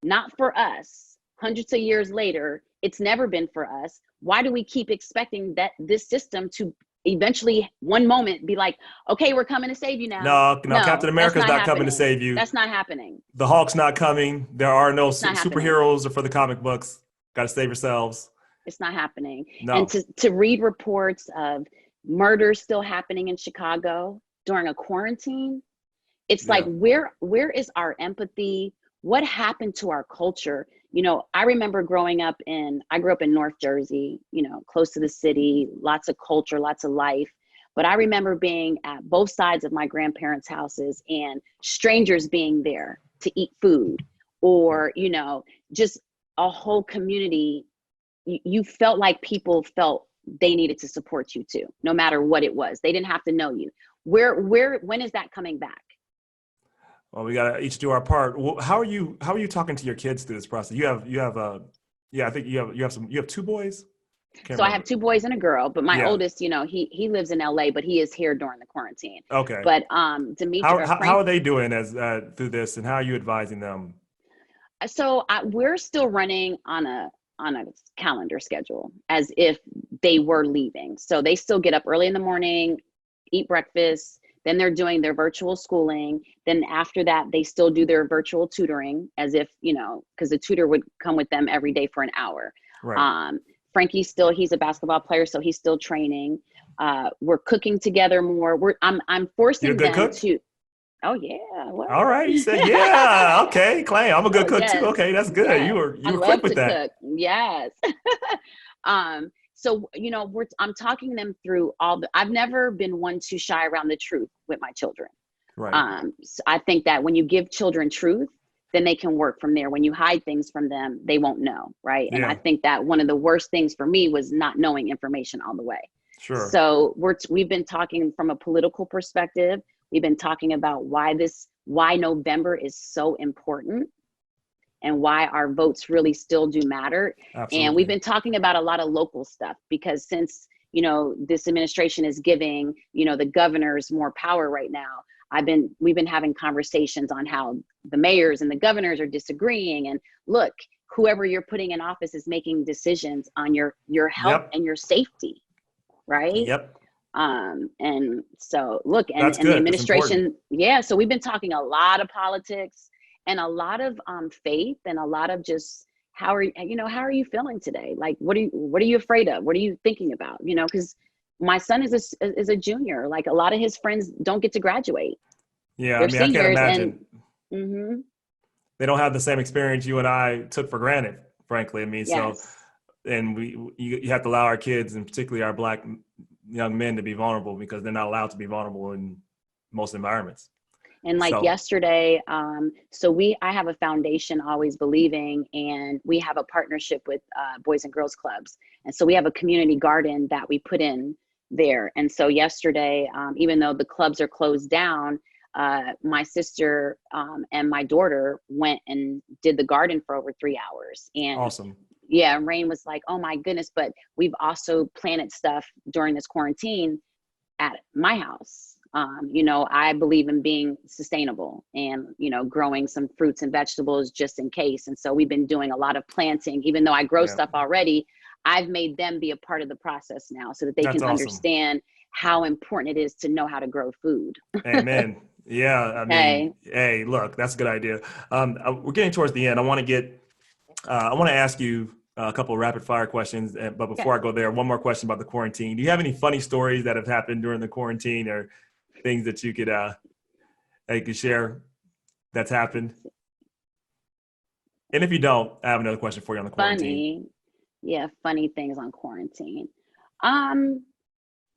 A: not for us, hundreds of years later, it's never been for us. Why do we keep expecting that this system to eventually one moment be like, okay, we're coming to save you now.
B: No, Captain America's not coming to save you.
A: That's not happening.
B: The Hulk's not coming. There are no
A: superheroes
B: for the comic books. Got to save yourselves.
A: It's not happening.
B: No.
A: And to read reports of murders still happening in Chicago during a quarantine, it's like, where is our empathy? What happened to our culture? You know, I remember I grew up in North Jersey, you know, close to the city, lots of culture, lots of life. But I remember being at both sides of my grandparents' houses and strangers being there to eat food, or, you know, just a whole community. You felt like people felt they needed to support you too, no matter what it was. They didn't have to know you. When is that coming back?
B: Well, we got to each do our part. Well, how are you talking to your kids through this process? I think you have 2 boys.
A: I have 2 boys and a girl, but my oldest, you know, he lives in LA, but he is here during the quarantine.
B: Okay.
A: But Demetria,
B: how are they doing as through this, and how are you advising them?
A: So we're still running on a calendar schedule as if they were leaving. So they still get up early in the morning, eat breakfast, then they're doing their virtual schooling. Then after that, they still do their virtual tutoring as if, you know, because the tutor would come with them every day for an hour.
B: Right.
A: Frankie's he's a basketball player, so he's still training. We're cooking together more. I'm forcing them to. Oh yeah. Well.
B: All right. You said yeah. Okay, Clay. I'm a good cook too. Okay, that's good.
A: Yes.
B: You were quick with that.
A: Cook. Yes. So, you know, I'm talking them through I've never been one to shy around the truth with my children.
B: Right.
A: So I think that when you give children truth, then they can work from there. When you hide things from them, they won't know. Right. And I think that one of the worst things for me was not knowing information all the way.
B: Sure.
A: So we've been talking from a political perspective. We've been talking about why November is so important and why our votes really still do matter.
B: Absolutely.
A: And we've been talking about a lot of local stuff, because since, you know, this administration is giving, you know, the governors more power right now, we've been having conversations on how the mayors and the governors are disagreeing. And look, whoever you're putting in office is making decisions on your health and your safety, right?
B: Yep.
A: And so look, and
B: the
A: administration, so we've been talking a lot of politics and a lot of faith, and a lot of just how are you feeling today? Like, what are you afraid of? What are you thinking about? You know, because my son is a junior. Like, a lot of his friends don't get to graduate.
B: Yeah,
A: They're
B: I mean, I can't imagine. They don't have the same experience you and I took for granted, frankly. I mean, so, and you have to allow our kids, and particularly our Black young men, to be vulnerable, because they're not allowed to be vulnerable in most environments.
A: And yesterday, I have a foundation, Always Believing, and we have a partnership with Boys and Girls Clubs. And so we have a community garden that we put in there. And so yesterday, even though the clubs are closed down, my sister and my daughter went and did the garden for over 3 hours. And
B: awesome.
A: Yeah, and Rain was like, oh my goodness, but we've also planted stuff during this quarantine at my house. You know, I believe in being sustainable and, you know, growing some fruits and vegetables just in case. And so we've been doing a lot of planting. Even though I grow stuff already, I've made them be a part of the process now, so that they can understand how important it is to know how to grow food.
B: Amen. Yeah. I mean, hey, look, that's a good idea. We're getting towards the end. I want to ask you a couple of rapid fire questions, but before I go there, one more question about the quarantine. Do you have any funny stories that have happened during the quarantine, or things that you could share that's happened? And if you don't, I have another question for you on the quarantine.
A: Funny things on quarantine.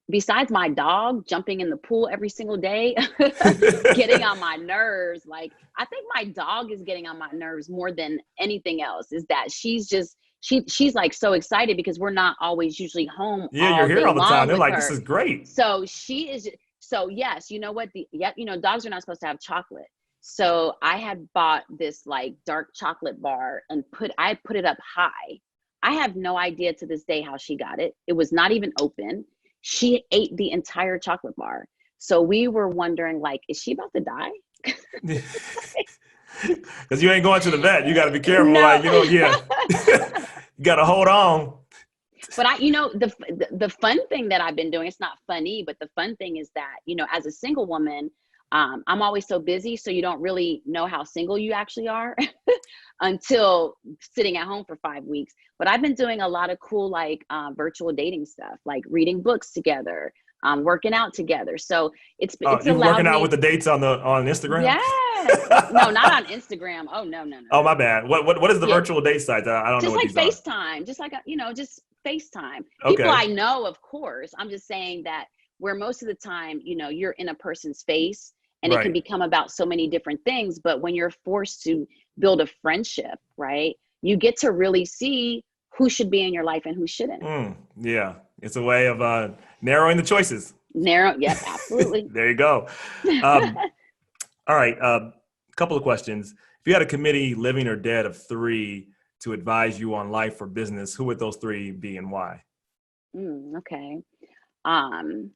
A: Besides my dog jumping in the pool every single day, getting on my nerves. Like, I think my dog is getting on my nerves more than anything else, is that she's like so excited because we're not always usually home.
B: Yeah, you're here all the time. They're like, this is great.
A: So she is. So yes, you know what? Dogs are not supposed to have chocolate. So I had bought this like dark chocolate bar and I put it up high. I have no idea to this day how she got it. It was not even open. She ate the entire chocolate bar. So we were wondering, like, is she about to die?
B: Because you ain't going to the vet. You got to be careful. No. Like, you got to hold on
A: But the fun thing that I've been doing, it's not funny, but the fun thing is that, as a single woman, I'm always so busy. So you don't really know how single you actually are until sitting at home for 5 weeks. But I've been doing a lot of cool, like virtual dating stuff, like reading books together, working out together. So it's
B: You
A: allowed
B: working out
A: me.
B: with the dates on Instagram?
A: Yes. No, not on Instagram. Oh, no, no, no,
B: Oh,
A: no.
B: my bad. What is the
A: Yeah.
B: virtual date site? I don't know
A: Just
B: what
A: like
B: these are.
A: FaceTime, just like, just FaceTime. People
B: Okay.
A: I know, of course. I'm just saying that where most of the time, you're in a person's face and it can
B: Right.
A: become about so many different things. But when you're forced to build a friendship, right, you get to really see who should be in your life and who shouldn't.
B: Yeah. It's a way of narrowing the choices.
A: Yep, absolutely.
B: There you go. All right. Couple of questions. If you had a committee, living or dead, of 3 to advise you on life or business, who would those 3 be and why?
A: Okay. Maya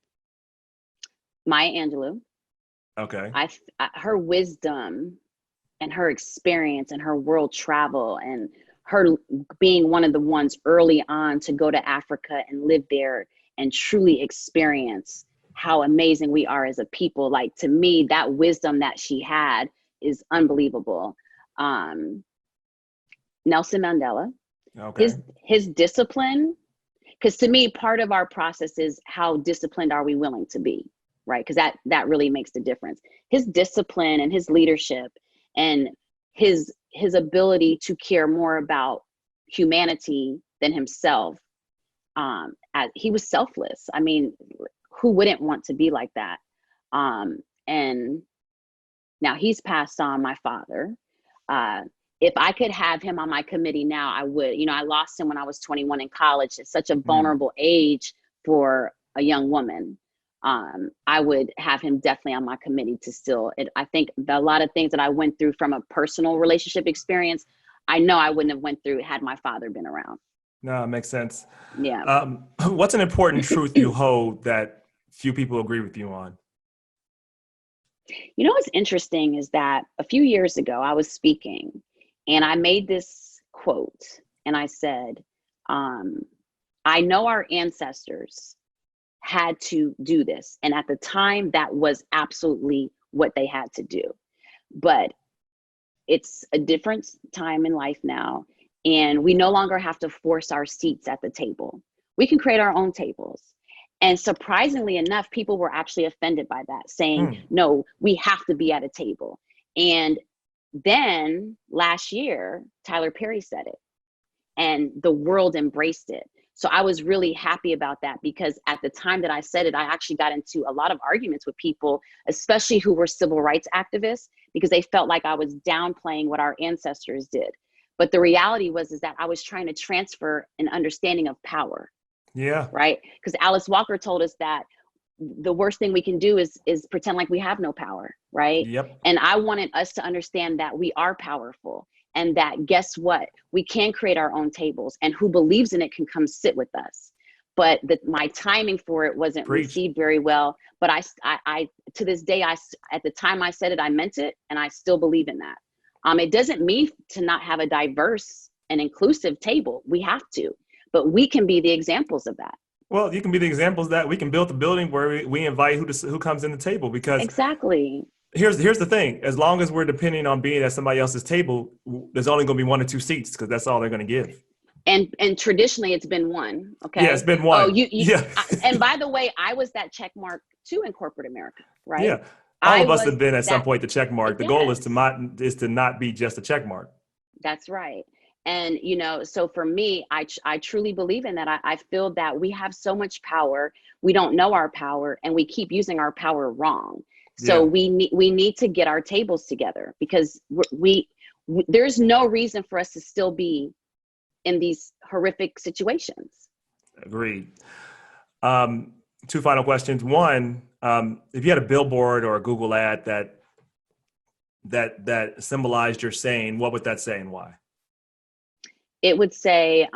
A: Angelou.
B: Okay.
A: Her wisdom and her experience and her world travel and her being one of the ones early on to go to Africa and live there and truly experience how amazing we are as a people. Like, to me, that wisdom that she had is unbelievable. Nelson Mandela,
B: Okay.
A: his discipline, because to me, part of our process is how disciplined are we willing to be, right? Because that really makes the difference. His discipline and his leadership and his ability to care more about humanity than himself. He was selfless. I mean, who wouldn't want to be like that? And now he's passed on, my father. If I could have him on my committee now, I would. I lost him when I was 21 in college. It's such a vulnerable age for a young woman. I would have him definitely on my committee to still. I think a lot of things that I went through from a personal relationship experience, I know I wouldn't have went through had my father been around.
B: No, it makes sense.
A: Yeah.
B: What's an important truth you hold that few people agree with you on?
A: What's interesting is that a few years ago, I was speaking and I made this quote and I said, I know our ancestors had to do this. And at the time, that was absolutely what they had to do. But it's a different time in life now. And we no longer have to force our seats at the table. We can create our own tables. And surprisingly enough, people were actually offended by that, saying, no, we have to be at a table. And then last year, Tyler Perry said it and the world embraced it. So I was really happy about that, because at the time that I said it, I actually got into a lot of arguments with people, especially who were civil rights activists, because they felt like I was downplaying what our ancestors did. But the reality is that I was trying to transfer an understanding of power.
B: Yeah.
A: Right. Because Alice Walker told us that the worst thing we can do is pretend like we have no power. Right.
B: Yep.
A: And I wanted us to understand that we are powerful, and that, guess what? We can create our own tables, and who believes in it can come sit with us. But my timing for it wasn't received very well. But I to this day, at the time I said it, I meant it, and I still believe in that. It doesn't mean to not have a diverse and inclusive table. We have to. But we can be the examples of that.
B: Well, you can be the examples that we can build the building where we invite who comes in the table, because
A: exactly.
B: Here's the thing. As long as we're depending on being at somebody else's table, there's only going to be 1 or 2 seats, because that's all they're going to give.
A: And traditionally it's been 1. Okay.
B: Yeah, it's been 1.
A: Oh,
B: yeah.
A: And by the way, I was that check mark too in corporate America, right?
B: Yeah. All of us have been at some point the check mark. The goal is to not be just a check mark.
A: That's right. And, so for me, I truly believe in that. I feel that we have so much power. We don't know our power, and we keep using our power wrong. So we need to get our tables together, because there's no reason for us to still be in these horrific situations.
B: Agreed. 2 final questions. One, if you had a billboard or a Google ad that symbolized your saying, what would that say and why?
A: It would say,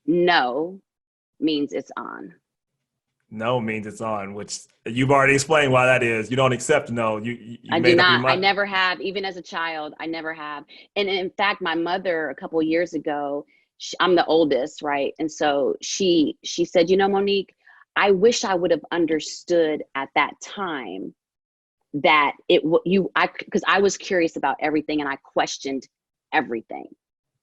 A: no means it's on.
B: No means it's on, which you've already explained why that is. You don't accept no. You
A: I
B: made
A: do
B: up your
A: not. I
B: mind.
A: never have. Even as a child, I never have. And in fact, my mother, a couple of years ago, I'm the oldest, right? And so she said, Monique, I wish I would have understood at that time that because I was curious about everything and I questioned everything.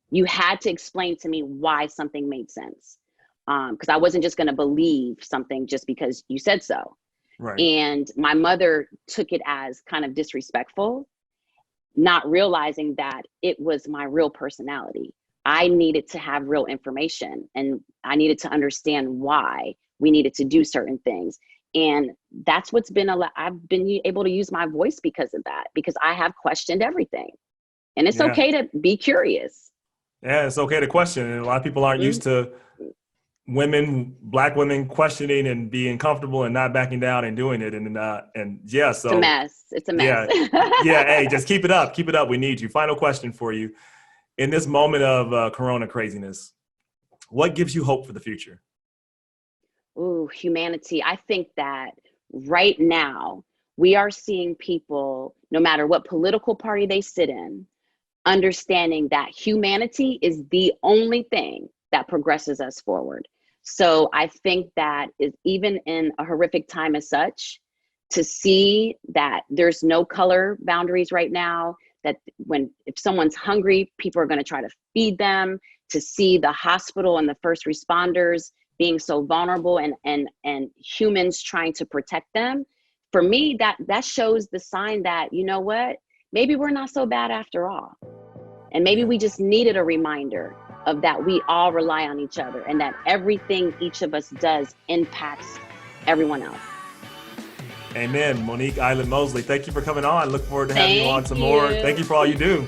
A: You had to explain to me why something made sense. Because I wasn't just going to believe something just because you said so.
B: Right.
A: And my mother took it as kind of disrespectful, not realizing that it was my real personality. I needed to have real information and I needed to understand why we needed to do certain things. And that's what's been I've been able to use my voice because of that, because I have questioned everything. And it's
B: Yeah.
A: okay to be curious.
B: Yeah, it's okay to question. And a lot of people aren't used to Black women questioning and being comfortable and not backing down and doing it. And yeah, so
A: It's a mess. It's a mess.
B: yeah. Hey, just keep it up. Keep it up. We need you. Final question for you. In this moment of Corona craziness, what gives you hope for the future?
A: Ooh, humanity. I think that right now we are seeing people, no matter what political party they sit in, understanding that humanity is the only thing that progresses us forward. So I think that is, even in a horrific time as such, to see that there's no color boundaries right now, that if someone's hungry, people are going to try to feed them, to see the hospital and the first responders being so vulnerable and humans trying to protect them. For me, that shows the sign that, you know what, maybe we're not so bad after all. And maybe we just needed a reminder of that we all rely on each other and that everything each of us does impacts everyone else.
B: Amen. Monique Idlett-Mosley, thank you for coming on. Look forward to having you on some more. Thank you for all you do.